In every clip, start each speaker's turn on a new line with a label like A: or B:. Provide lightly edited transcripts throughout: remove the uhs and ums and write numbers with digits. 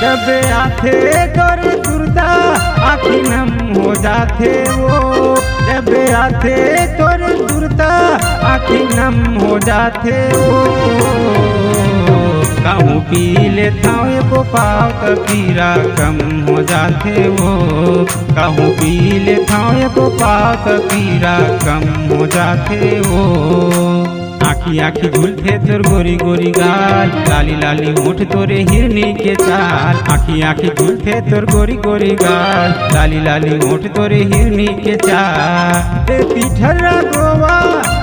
A: जब आथे तोर सुरता आखी नम हो जाते वो, जब आथे तोर सुरता आखी नम हो जाते वो। कहूँ पी लेता हूँ एको पाव तो पीरा कम हो जाते वो, कहूँ पी लेता हूँ एको पाव तो पीरा कम हो जाते वो। आखी आखी झूलते तोर गोरी गोरी गाल, लाली लाली होठ तोरे हिरनी के चाल। आखी आखी झूलते तोर गोरी गोरी गाल, लाली लाली होठ तोरे हिरनी के चाल। ते पीठरा गोवा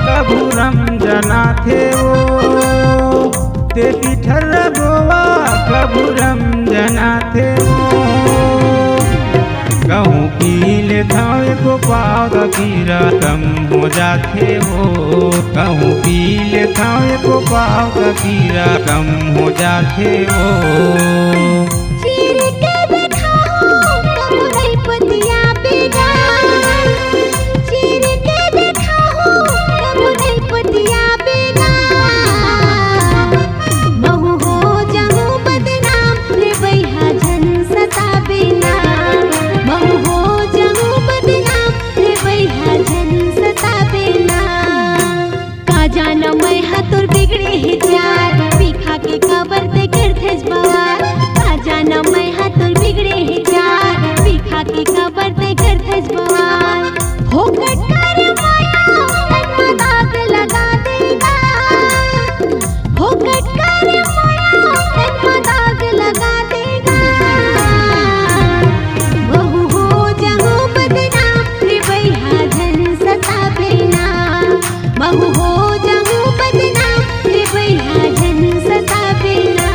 A: कभू रमजना थे वो, ते पीठरा गोवा कभू रमजना थे वो। कहूँ पी लेता हूँ एको पाव तो पीरा कम हो जाते हो, कहूँ पी लेता हूँ एको पाव तो पीरा कम हो जाते हो।
B: चीर के देखा हूँ कबू नहीं पतिया बिना, चीर के देखा हूँ कबू नहीं पतिया बिना। महू हो जाऊँ बदनाम रे बैहा झन सता बिना, महू हो जाऊँ बदनाम रे बैहा झन सता बिना। का जाना मैं हाथोर बिगड़े ही चार, पीखा के कबर ते करते जवार। का जाना मैं हाथोर बिगड़े ही चार, पीखा के कबर ते करते जवार। हो कटकर माया तन्ना दाग लगा देगा, हो कटकर माया तन्ना दाग लगा देगा। बहु हो जाऊँ बदनाम रे बैहा झन सता बिना, बहु हो जाऊँ बदनाम रे बैहा झन सता बिना।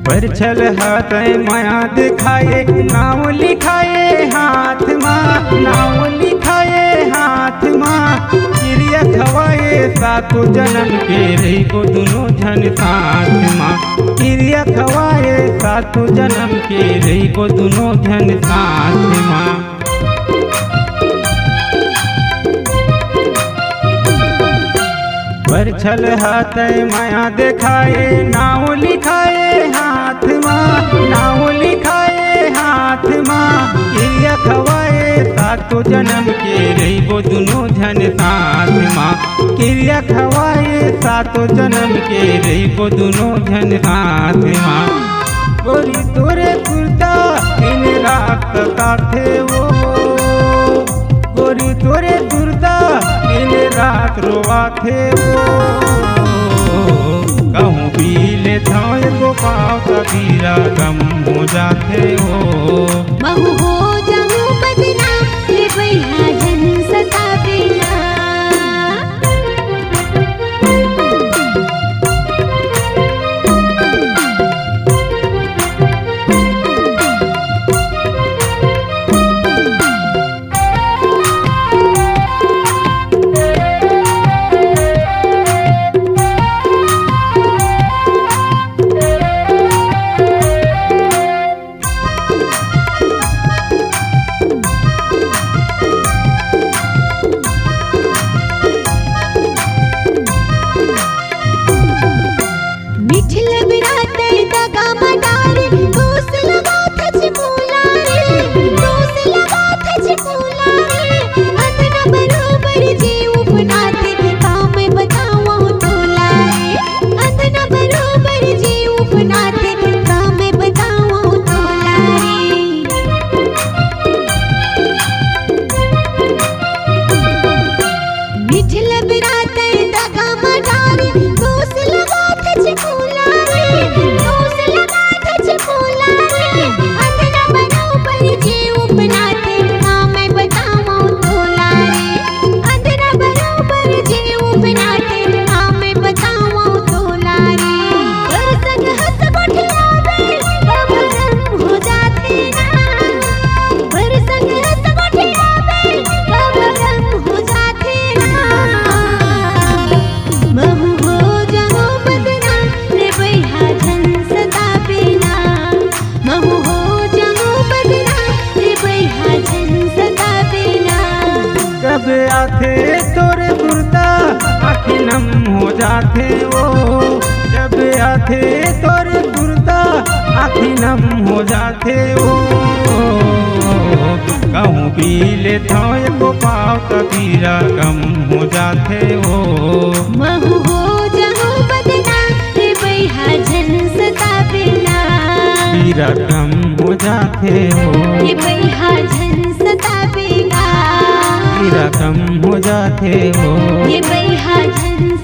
A: पर छल हाथ माया दिखाए, नाव लिखाए हाथ माँ, नाव लिखाए हाथ माँ। चिड़िया खवाए सातों जन्म के रही को दोनों झन साथ माँ, चिड़िया खवाए सातों जन्म के रही को दोनों झन साथ माँ। पर छल हाथ माया दिखाए, नाव लिखाए हाथ माँ, नाव लिखाए हाथ माँ। चिड़िया खवाए सातों जन्म के रही वो दोनों झन साथ माँ, चिड़िया खवाए सातों जन्म के रही वो दोनों झन साथ माँ। गोरी तोरे कुर्ता दिन रात काथे वो, गोरी तोरे दुर्दा दिन रात रोवाथे वो। कहूँ पी लेता हूँ एको पाव तो पीरा कम हो जाते हो,
B: महू हो जाऊँ बदनाम रे बैहा झन सता बिना।
A: जाते वो, जब आते तोरे गुर्दा आँखी नम हो जाते वो। कहूँ पी लेता हूँ एको पाव कबीरा कम हो जाते वो।
B: महू हो जाऊं बदनाम रे बैहा जन सतावे ना।
A: पीरा कम हो जाते हो,
B: रे बैहा जन सतावे ना।
A: पीरा कम हो जाते हो,
B: रे बैहा जन